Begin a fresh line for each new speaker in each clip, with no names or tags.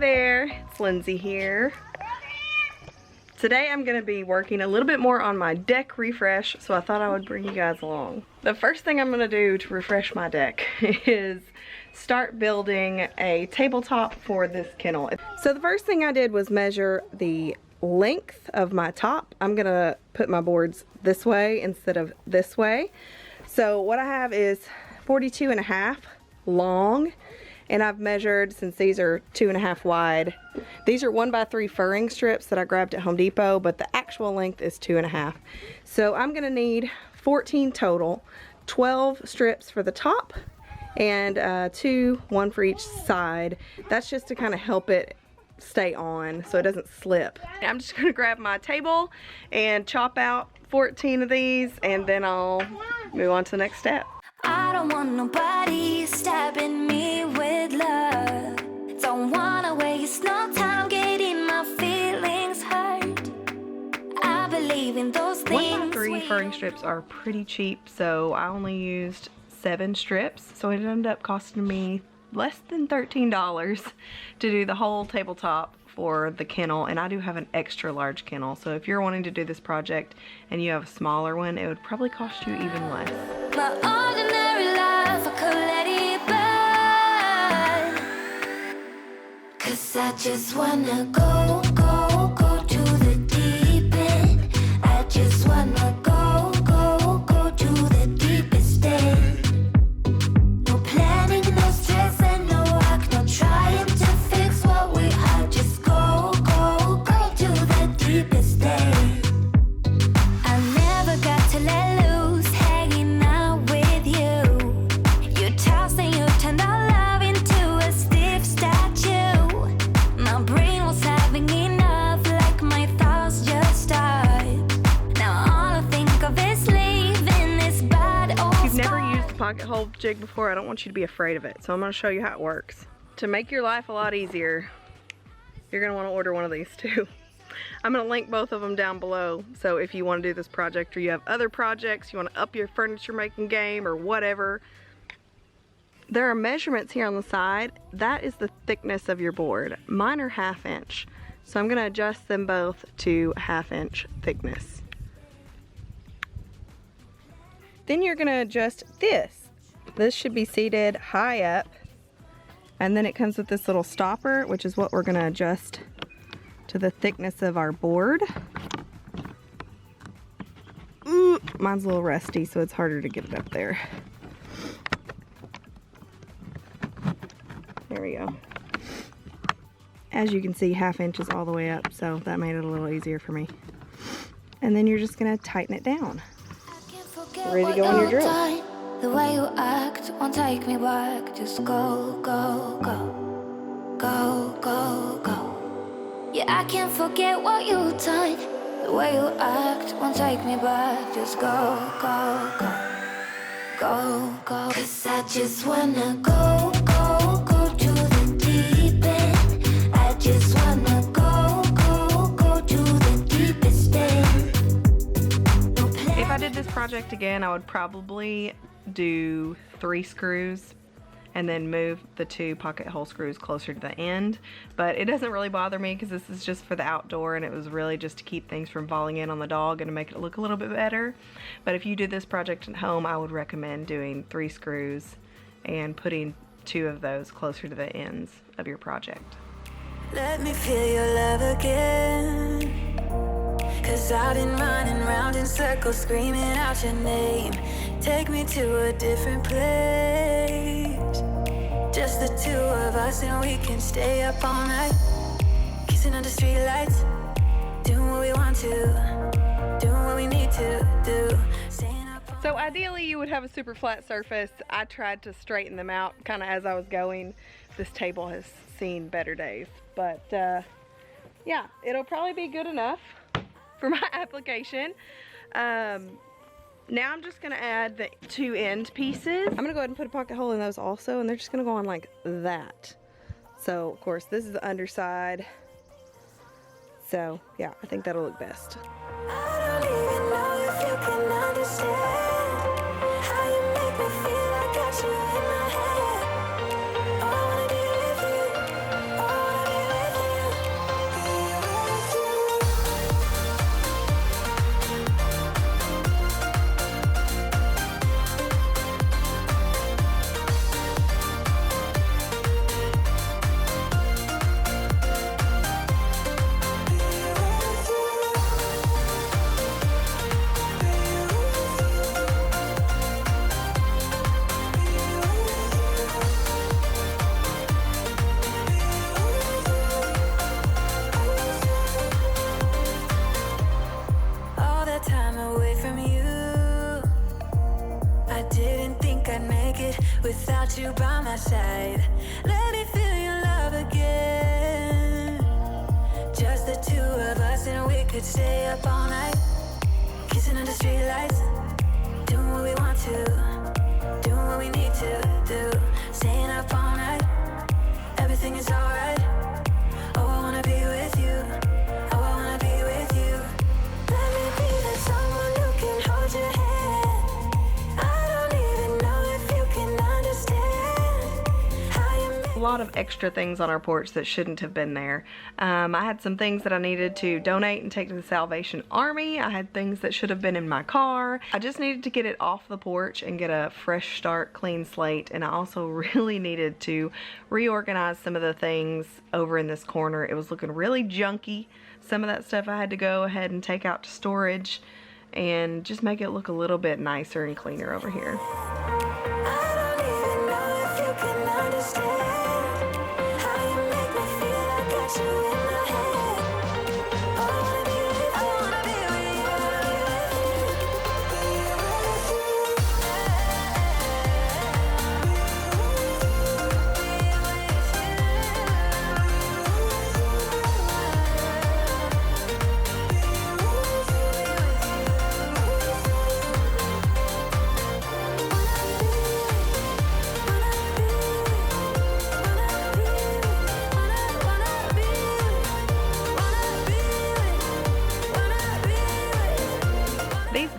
there, it's Lindsey here. Today I'm going to be working a little bit more on my deck refresh, so I thought I would bring you guys along. The first thing I'm going to do to refresh my deck is start building a tabletop for this kennel. So the first thing I did was measure the length of my top. I'm going to put my boards this way instead of this way. So what I have is 42.5 long. And I've measured, since these are 2.5 wide, these are 1x3 furring strips that I grabbed at Home Depot, but the actual length is 2.5. So I'm gonna need 14 total, 12 strips for the top, and one for each side. That's just to kind of help it stay on so it doesn't slip. I'm just gonna grab my table and chop out 14 of these, and then I'll move on to the next step.
I don't want nobody stabbing me with love. Don't wanna waste no time getting my feelings hurt. I believe in those things.
1x3 furring strips are pretty cheap, so I only used 7 strips, so it ended up costing me less than $13 to do the whole tabletop for the kennel. And I do have an extra large kennel, so if you're wanting to do this project and you have a smaller one, it would probably cost you even less.
My ordinary life, I could let it burn. 'Cause I just wanna go to the deep end. I just wanna go to the deepest end. No planning, no stress, and no work, no trying to fix what we are. Just go to the deepest end. I never got to let loose, hanging out with you. You tossed and you turned our love into a stiff statue. My brain was having enough, like my thoughts just stopped. Now all I think of is leaving this bad old
If you've never used the pocket hole jig before, I don't want you to be afraid of it, so I'm going to show you how it works. To make your life a lot easier, you're going to want to order one of these too. I'm going to link both of them down below, so if you want to do this project or you have other projects, you want to up your furniture making game or whatever, there are measurements here on the side. That is the thickness of your board. Mine are 1/2 inch, so I'm going to adjust them both to 1/2 inch thickness. Then you're going to adjust this. This should be seated high up, and then it comes with this little stopper, which is what we're going to adjust to the thickness of our board. Ooh, mine's a little rusty, so it's harder to get it up there. There we go. As you can see, 1/2 inch is all the way up, so that made it a little easier for me. And then you're just gonna tighten it down. Ready to go on your drill.
The way you act won't take me back. Just go. Yeah, I can't forget what you've done. The way you act won't take me back. Just go. 'Cause I just wanna go to the deep end. I just wanna go to the deepest end. No plan.
If I did this project again, I would probably do 3 screws and then move the 2 pocket hole screws closer to the end. But it doesn't really bother me because this is just for the outdoor, and it was really just to keep things from falling in on the dog and to make it look a little bit better. But if you do this project at home, I would recommend doing 3 screws and putting 2 of those closer to the ends of your project.
Let me feel your love again. 'Cause I've been running round in circles screaming out your name. Take me to a different place. Just the 2 of us and we can stay up all night. Kissing under street lights. Doing what we want to. Doing what we need to do. Staying up all
So ideally you would have a super flat surface. I tried to straighten them out kind of as I was going. This table has seen better days. But yeah, it'll probably be good enough for my application. Now I'm just gonna add the 2 end pieces. I'm gonna go ahead and put a pocket hole in those also, and they're just gonna go on like that. So of course this is the underside. So yeah, I think that'll look best.
I don't even know if you can understand how you make me feel. I got you in my head. I wanna be with you. I wanna be with you. I didn't think I'd make it without you by my side. Let me feel your love again. Just the two of us and we could stay up all night, kissing under streetlights, doing what we want to, doing what we need to do, staying up all night, everything is alright. Oh, I wanna be with you, oh, I wanna be with you. Let me be the someone who can hold your hand. I don't even know if you can understand how you make
A lot of extra things on our porch that shouldn't have been there. I had some things that I needed to donate and take to the Salvation Army. I had things that should have been in my car. I just needed to get it off the porch and get a fresh start, clean slate. And I also really needed to reorganize some of the things over in this corner. It was looking really junky. Some of that stuff I had to go ahead and take out to storage and just make it look a little bit nicer and cleaner over here.
I don't even know if you can understand how you make me feel. I got you in my head. Oh, I wanna be with you, I wanna be with you, I wanna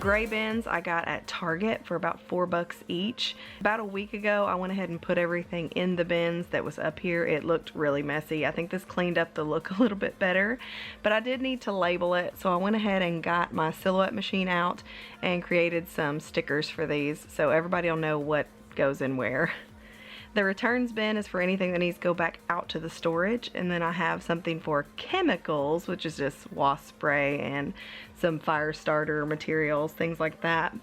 Gray bins I got at Target for about $4 each. About a week ago I went ahead and put everything in the bins that was up here. It looked really messy. I think this cleaned up the look a little bit better, but I did need to label it, so I went ahead and got my silhouette machine out and created some stickers for these so everybody will know what goes in where. The returns bin is for anything that needs to go back out to the storage, and then I have something for chemicals, which is just wasp spray and some fire starter materials, things like that.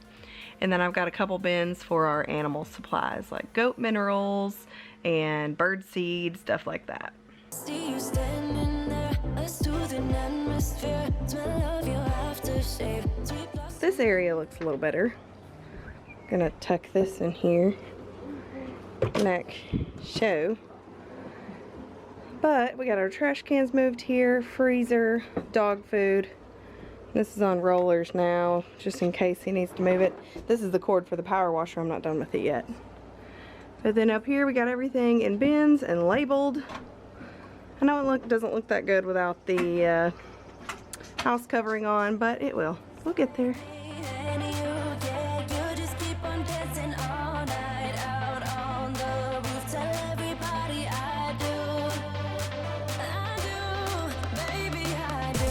And then I've got a couple bins for our animal supplies like goat minerals and bird seed, stuff like that.
see you standing there, a soothing atmosphere, smell of your aftershave, sweet blossom.
This area looks a little better. Gonna tuck this in here. Neck show, but we got our trash cans moved here, freezer, dog food. This is on rollers now just in case he needs to move it. This is the cord for the power washer. I'm not done with it yet. But then up here we got everything in bins and labeled. I know it doesn't look that good without the house covering on, but it will. We'll get there.
And you, yeah, you just keep on dancing all night out on the roof. Tell everybody I do, baby, I do.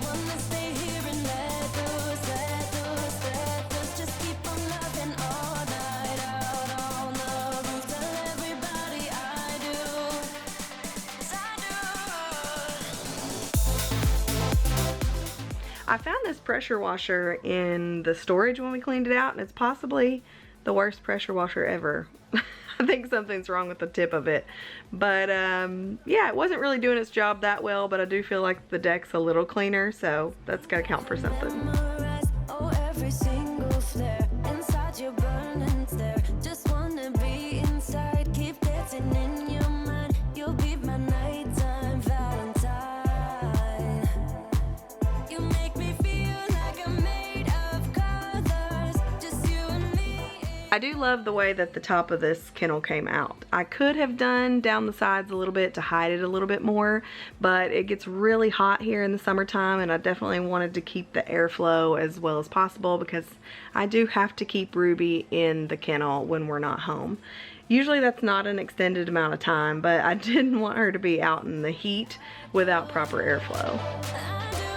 Wanna stay here and let loose, just keep on loving all night out on the roof. Tell everybody I do, 'cause I do.
I found this pressure washer in the storage when we cleaned it out, and it's possibly the worst pressure washer ever. I think something's wrong with the tip of it. But yeah, it wasn't really doing its job that well, but I do feel like the deck's a little cleaner, so that's gotta count for something.
Memorize, oh, every single flare inside your burning stare. Just wanna be inside, keep dancing in your mind. You'll be my nighttime Valentine. You make me feel like I'm made of colors, just you and me.
I do love the way that the top of this kennel came out. I could have done down the sides a little bit to hide it a little bit more, but it gets really hot here in the summertime, and I definitely wanted to keep the airflow as well as possible because I do have to keep Ruby in the kennel when we're not home. Usually that's not an extended amount of time, but I didn't want her to be out in the heat without proper airflow.
I do,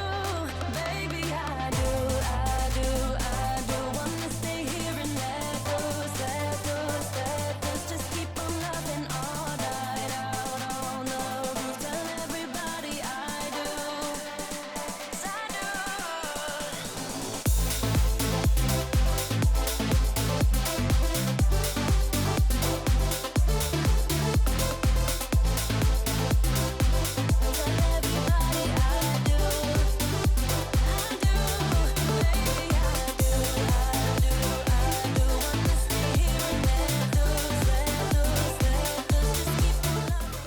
baby, I do. Wanna stay here and let loose, just keep on loving all night out on the roof. Tell everybody I do, 'cause I do. Tell everybody I do.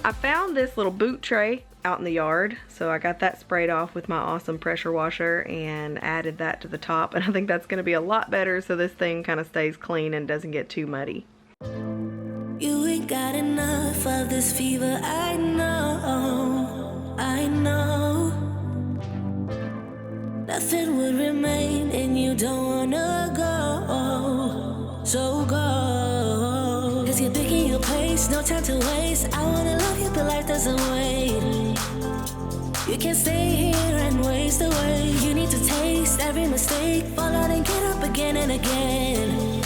I found this little boot tray out in the yard, so I got that sprayed off with my awesome pressure washer and added that to the top, and I think that's going to be a lot better so this thing kind of stays clean and doesn't get too muddy.
You ain't got enough of this fever, I know, I know. Nothing would remain and you don't wanna go, so go. Cause you're picking your pace, no time to waste. I wanna love you but life doesn't wait. You can't stay here and waste away. You need to taste every mistake, fall out and get up again and again.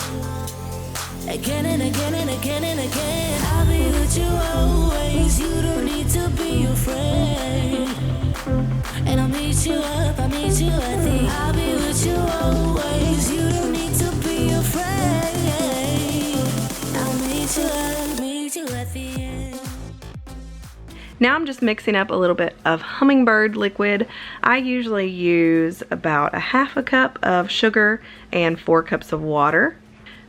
Again and again and again and again. I'll be with you always, you don't need to be afraid. And I'll meet you up, I'll meet you at the I'll be with you always, you don't need to be afraid. I'll meet you at the end.
Now I'm just mixing up a little bit of Hummingbird liquid. I usually use about a half a cup of sugar and 4 cups of water.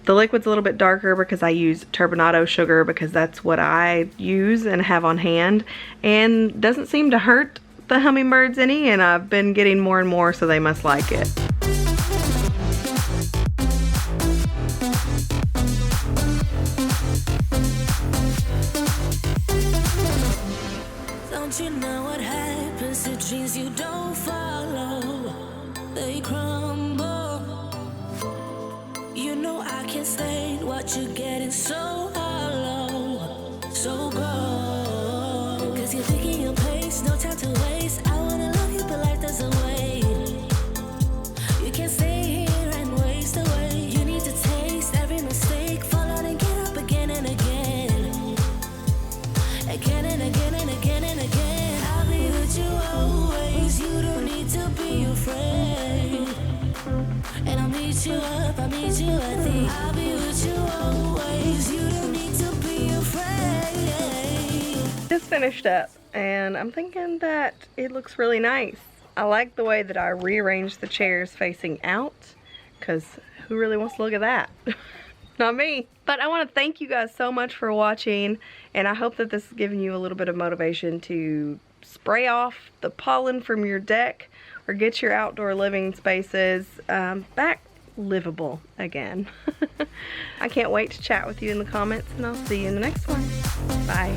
The liquid's a little bit darker because I use turbinado sugar because that's what I use and have on hand, and doesn't seem to hurt the hummingbirds any, and I've been getting more and more, so they must like it.
Don't you know what happens to dreams you don't follow? They crumble. You know I can't stay, what you're getting so hollow, so go. Cause you're picking your pace, no time to waste. I wanna love you but life doesn't wait. You can't stay here and waste away. You need to taste every mistake, fall out and get up again and again. Again and again and again and again. I'll be with you always, you don't need to be afraid. And I'll meet you up, I'll meet you at the I'll be with you always, you don't need to be afraid.
Just finished up, and I'm thinking that it looks really nice. I like the way that I rearranged the chairs facing out, because who really wants to look at that? Not me. But I want to thank you guys so much for watching, and I hope that this is giving you a little bit of motivation to spray off the pollen from your deck or get your outdoor living spaces back livable again. I can't wait to chat with you in the comments, and I'll see you in the next one. Bye.